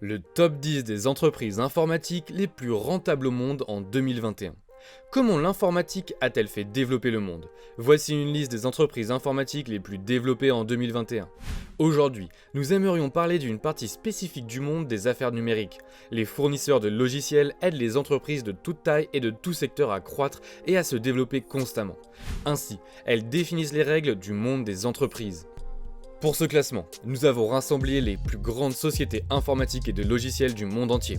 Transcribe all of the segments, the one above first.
Le top 10 des entreprises informatiques les plus rentables au monde en 2021. Comment l'informatique a-t-elle fait développer le monde? Voici une liste des entreprises informatiques les plus développées en 2021. Aujourd'hui, nous aimerions parler d'une partie spécifique du monde des affaires numériques. Les fournisseurs de logiciels aident les entreprises de toute taille et de tout secteur à croître et à se développer constamment. Ainsi, elles définissent les règles du monde des entreprises. Pour ce classement, nous avons rassemblé les plus grandes sociétés informatiques et de logiciels du monde entier.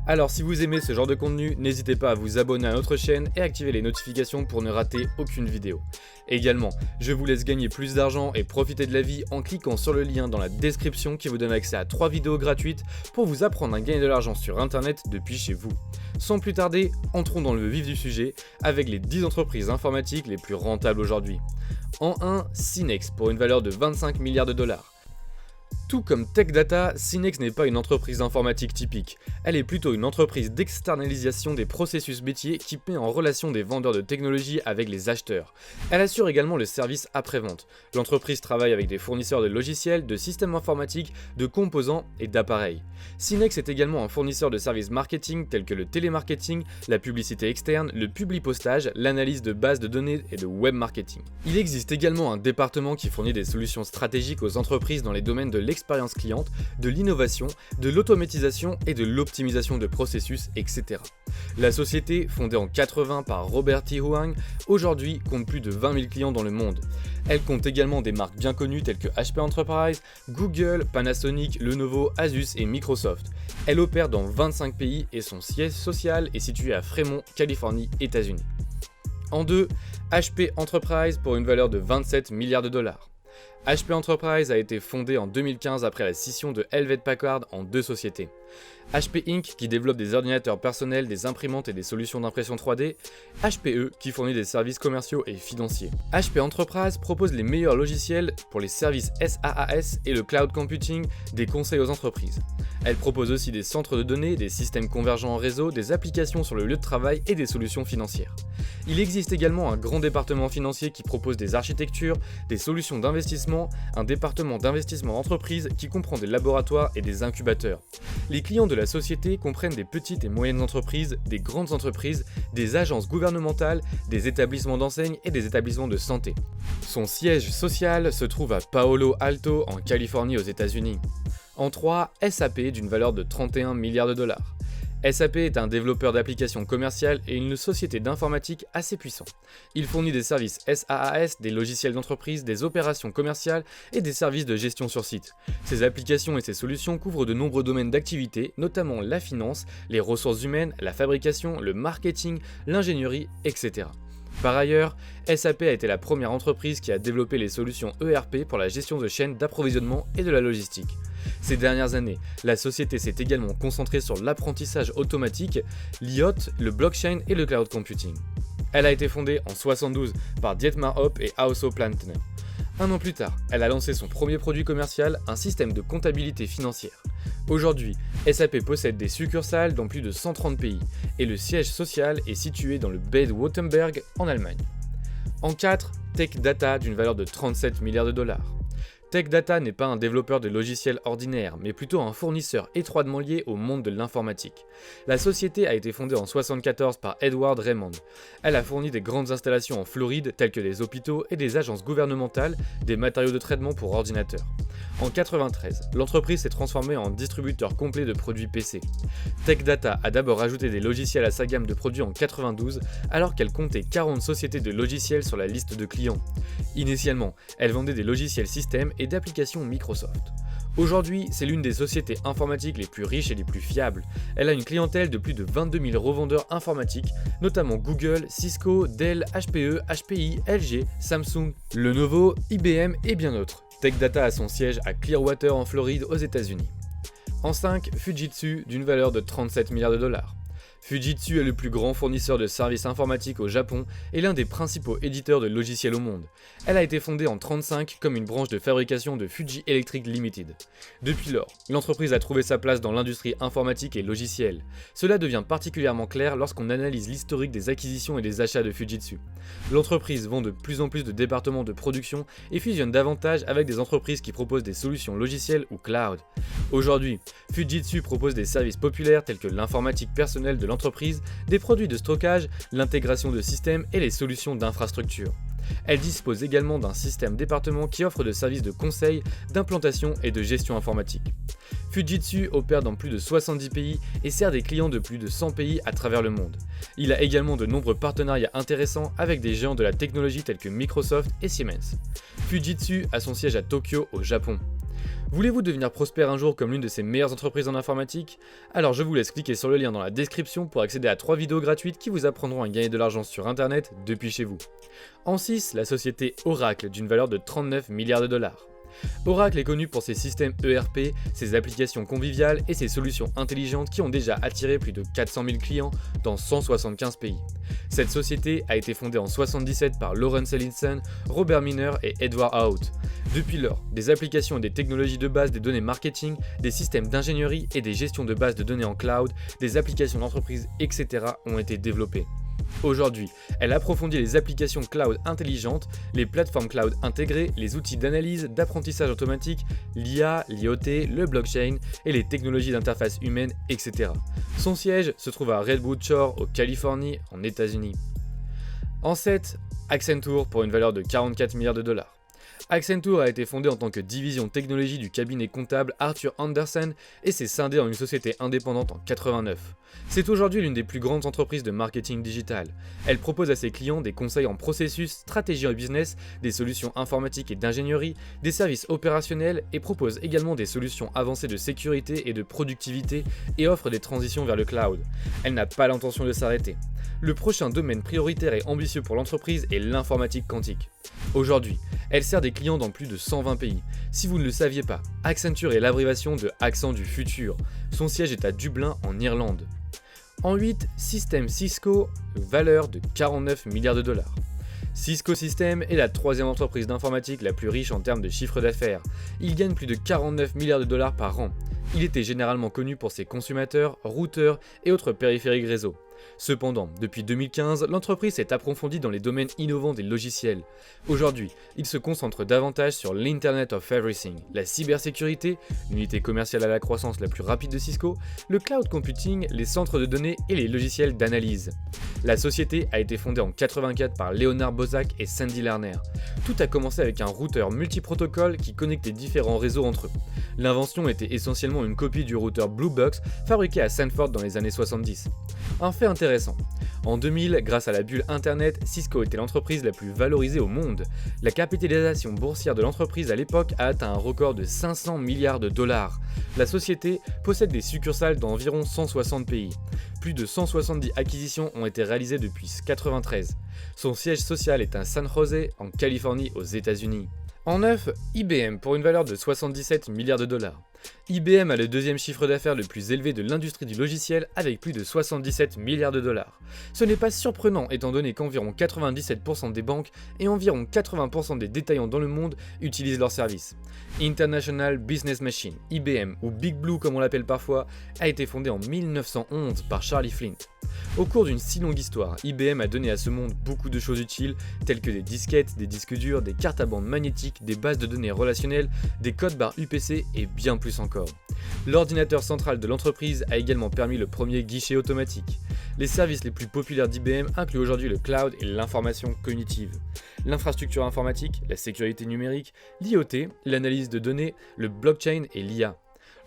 Alors si vous aimez ce genre de contenu, n'hésitez pas à vous abonner à notre chaîne et activer les notifications pour ne rater aucune vidéo. Également, je vous laisse gagner plus d'argent et profiter de la vie en cliquant sur le lien dans la description qui vous donne accès à 3 vidéos gratuites pour vous apprendre à gagner de l'argent sur internet depuis chez vous. Sans plus tarder, entrons dans le vif du sujet avec les 10 entreprises informatiques les plus rentables aujourd'hui. En 1, Synnex pour une valeur de 25 milliards de dollars. Tout comme Tech Data, Synnex n'est pas une entreprise informatique typique, elle est plutôt une entreprise d'externalisation des processus métiers qui met en relation des vendeurs de technologies avec les acheteurs. Elle assure également le service après-vente. L'entreprise travaille avec des fournisseurs de logiciels, de systèmes informatiques, de composants et d'appareils. Synnex est également un fournisseur de services marketing tels que le télémarketing, la publicité externe, le publipostage, l'analyse de bases de données et de web marketing. Il existe également un département qui fournit des solutions stratégiques aux entreprises dans les domaines de l'expérience cliente, de l'innovation, de l'automatisation et de l'optimisation de processus, etc. La société, fondée en 80 par Robert T. Huang, aujourd'hui compte plus de 20 000 clients dans le monde. Elle compte également des marques bien connues telles que HP Enterprise, Google, Panasonic, Lenovo, Asus et Microsoft. Elle opère dans 25 pays et son siège social est situé à Fremont, Californie, États-Unis. En 2, HP Enterprise pour une valeur de 27 milliards de dollars. HP Enterprise a été fondée en 2015 après la scission de Hewlett Packard en 2 sociétés. HP Inc. qui développe des ordinateurs personnels, des imprimantes et des solutions d'impression 3D, HPE qui fournit des services commerciaux et financiers. HP Enterprise propose les meilleurs logiciels pour les services SaaS et le cloud computing, des conseils aux entreprises. Elle propose aussi des centres de données, des systèmes convergents en réseau, des applications sur le lieu de travail et des solutions financières. Il existe également un grand département financier qui propose des architectures, des solutions d'investissement, un département d'investissement entreprise qui comprend des laboratoires et des incubateurs. Les clients de la société comprennent des petites et moyennes entreprises, des grandes entreprises, des agences gouvernementales, des établissements d'enseigne et des établissements de santé. Son siège social se trouve à Palo Alto en Californie aux États-Unis. En 3, SAP d'une valeur de 31 milliards de dollars. SAP est un développeur d'applications commerciales et une société d'informatique assez puissant. Il fournit des services SaaS, des logiciels d'entreprise, des opérations commerciales et des services de gestion sur site. Ses applications et ses solutions couvrent de nombreux domaines d'activité, notamment la finance, les ressources humaines, la fabrication, le marketing, l'ingénierie, etc. Par ailleurs, SAP a été la première entreprise qui a développé les solutions ERP pour la gestion de chaînes d'approvisionnement et de la logistique. Ces dernières années, la société s'est également concentrée sur l'apprentissage automatique, l'IoT, le blockchain et le cloud computing. Elle a été fondée en 1972 par Dietmar Hopp et Hasso Plattner. Un an plus tard, elle a lancé son premier produit commercial, un système de comptabilité financière. Aujourd'hui, SAP possède des succursales dans plus de 130 pays et le siège social est situé dans le Bade-Württemberg en Allemagne. En 4, Tech Data d'une valeur de 37 milliards de dollars. Tech Data n'est pas un développeur de logiciels ordinaire, mais plutôt un fournisseur étroitement lié au monde de l'informatique. La société a été fondée en 1974 par Edward Raymond. Elle a fourni des grandes installations en Floride telles que des hôpitaux et des agences gouvernementales, des matériaux de traitement pour ordinateurs. En 1993, l'entreprise s'est transformée en distributeur complet de produits PC. Tech Data a d'abord ajouté des logiciels à sa gamme de produits en 1992, alors qu'elle comptait 40 sociétés de logiciels sur la liste de clients. Initialement, elle vendait des logiciels système et d'applications Microsoft. Aujourd'hui, c'est l'une des sociétés informatiques les plus riches et les plus fiables. Elle a une clientèle de plus de 22 000 revendeurs informatiques, notamment Google, Cisco, Dell, HPE, HPI, LG, Samsung, Lenovo, IBM et bien d'autres. Tech Data a son siège à Clearwater en Floride aux États-Unis. En 5, Fujitsu d'une valeur de 37 milliards de dollars. Fujitsu est le plus grand fournisseur de services informatiques au Japon et l'un des principaux éditeurs de logiciels au monde. Elle a été fondée en 1935 comme une branche de fabrication de Fuji Electric Limited. Depuis lors, l'entreprise a trouvé sa place dans l'industrie informatique et logicielle. Cela devient particulièrement clair lorsqu'on analyse l'historique des acquisitions et des achats de Fujitsu. L'entreprise vend de plus en plus de départements de production et fusionne davantage avec des entreprises qui proposent des solutions logicielles ou cloud. Aujourd'hui, Fujitsu propose des services populaires tels que l'informatique personnelle de l'entreprise, des produits de stockage, l'intégration de systèmes et les solutions d'infrastructure. Elle dispose également d'un système département qui offre des services de conseil, d'implantation et de gestion informatique. Fujitsu opère dans plus de 70 pays et sert des clients de plus de 100 pays à travers le monde. Il a également de nombreux partenariats intéressants avec des géants de la technologie tels que Microsoft et Siemens. Fujitsu a son siège à Tokyo, au Japon. Voulez-vous devenir prospère un jour comme l'une de ces meilleures entreprises en informatique? Alors je vous laisse cliquer sur le lien dans la description pour accéder à 3 vidéos gratuites qui vous apprendront à gagner de l'argent sur internet depuis chez vous. En 6, la société Oracle d'une valeur de 39 milliards de dollars. Oracle est connu pour ses systèmes ERP, ses applications conviviales et ses solutions intelligentes qui ont déjà attiré plus de 400 000 clients dans 175 pays. Cette société a été fondée en 1977 par Lawrence Ellison, Robert Miner et Edward Hout. Depuis lors, des applications et des technologies de base des données marketing, des systèmes d'ingénierie et des gestions de base de données en cloud, des applications d'entreprise, etc. ont été développées. Aujourd'hui, elle approfondit les applications cloud intelligentes, les plateformes cloud intégrées, les outils d'analyse, d'apprentissage automatique, l'IA, l'IoT, le blockchain et les technologies d'interface humaine, etc. Son siège se trouve à Redwood Shore, en Californie, en États-Unis. En 7, Accenture pour une valeur de 44 milliards de dollars. Accenture a été fondée en tant que division technologie du cabinet comptable Arthur Andersen et s'est scindée en une société indépendante en 1989. C'est aujourd'hui l'une des plus grandes entreprises de marketing digital. Elle propose à ses clients des conseils en processus, stratégie en business, des solutions informatiques et d'ingénierie, des services opérationnels et propose également des solutions avancées de sécurité et de productivité et offre des transitions vers le cloud. Elle n'a pas l'intention de s'arrêter. Le prochain domaine prioritaire et ambitieux pour l'entreprise est l'informatique quantique. Aujourd'hui, elle sert des clients dans plus de 120 pays. Si vous ne le saviez pas, Accenture est l'abréviation de Accent du futur. Son siège est à Dublin, en Irlande. En 8, System Cisco, valeur de 49 milliards de dollars. Cisco Systems est la troisième entreprise d'informatique la plus riche en termes de chiffre d'affaires. Il gagne plus de 49 milliards de dollars par an. Il était généralement connu pour ses consommateurs, routeurs et autres périphériques réseaux. Cependant, depuis 2015, l'entreprise s'est approfondie dans les domaines innovants des logiciels. Aujourd'hui, il se concentre davantage sur l'Internet of Everything, la cybersécurité, l'unité commerciale à la croissance la plus rapide de Cisco, le cloud computing, les centres de données et les logiciels d'analyse. La société a été fondée en 1984 par Leonard Bozak et Sandy Lerner. Tout a commencé avec un routeur multiprotocole qui connectait différents réseaux entre eux. L'invention était essentiellement une copie du routeur Blue Box fabriqué à Sanford dans les années 70. Un fait intéressant. En 2000, grâce à la bulle Internet, Cisco était l'entreprise la plus valorisée au monde. La capitalisation boursière de l'entreprise à l'époque a atteint un record de 500 milliards de dollars. La société possède des succursales dans environ 160 pays. Plus de 170 acquisitions ont été réalisées depuis 1993. Son siège social est à San Jose, en Californie, aux États-Unis. En 9, IBM pour une valeur de 77 milliards de dollars. IBM a le deuxième chiffre d'affaires le plus élevé de l'industrie du logiciel avec plus de 77 milliards de dollars. Ce n'est pas surprenant étant donné qu'environ 97% des banques et environ 80% des détaillants dans le monde utilisent leurs services. International Business Machine, IBM ou Big Blue comme on l'appelle parfois, a été fondé en 1911 par Charlie Flint. Au cours d'une si longue histoire, IBM a donné à ce monde beaucoup de choses utiles, telles que des disquettes, des disques durs, des cartes à bande magnétiques, des bases de données relationnelles, des codes barres UPC et bien plus encore. L'ordinateur central de l'entreprise a également permis le premier guichet automatique. Les services les plus populaires d'IBM incluent aujourd'hui le cloud et l'information cognitive, l'infrastructure informatique, la sécurité numérique, l'IoT, l'analyse de données, le blockchain et l'IA.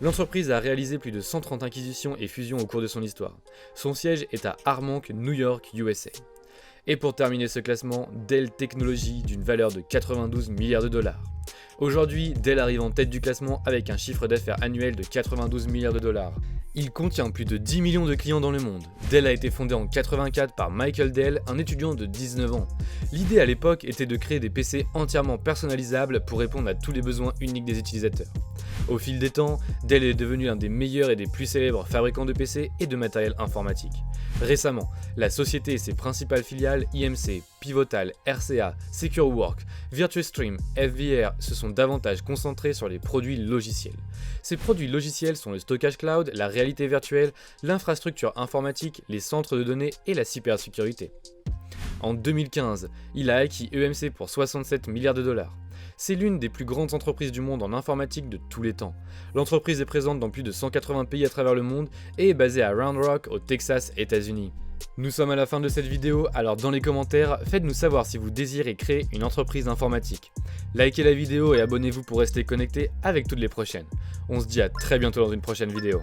L'entreprise a réalisé plus de 130 acquisitions et fusions au cours de son histoire. Son siège est à Armonk, New York, USA. Et pour terminer ce classement, Dell Technologies d'une valeur de 92 milliards de dollars. Aujourd'hui, Dell arrive en tête du classement avec un chiffre d'affaires annuel de 92 milliards de dollars. Il contient plus de 10 millions de clients dans le monde. Dell a été fondé en 1984 par Michael Dell, un étudiant de 19 ans. L'idée à l'époque était de créer des PC entièrement personnalisables pour répondre à tous les besoins uniques des utilisateurs. Au fil des temps, Dell est devenu l'un des meilleurs et des plus célèbres fabricants de PC et de matériel informatique. Récemment, la société et ses principales filiales IMC, Pivotal, RCA, SecureWork, VirtuStream, FVR se sont davantage concentrés sur les produits logiciels. Ces produits logiciels sont le stockage cloud, la réalité virtuelle, l'infrastructure informatique, les centres de données et la cybersécurité. En 2015, il a acquis EMC pour 67 milliards de dollars. C'est l'une des plus grandes entreprises du monde en informatique de tous les temps. L'entreprise est présente dans plus de 180 pays à travers le monde et est basée à Round Rock, au Texas, États-Unis. Nous sommes à la fin de cette vidéo, alors dans les commentaires, faites-nous savoir si vous désirez créer une entreprise informatique. Likez la vidéo et abonnez-vous pour rester connecté avec toutes les prochaines. On se dit à très bientôt dans une prochaine vidéo.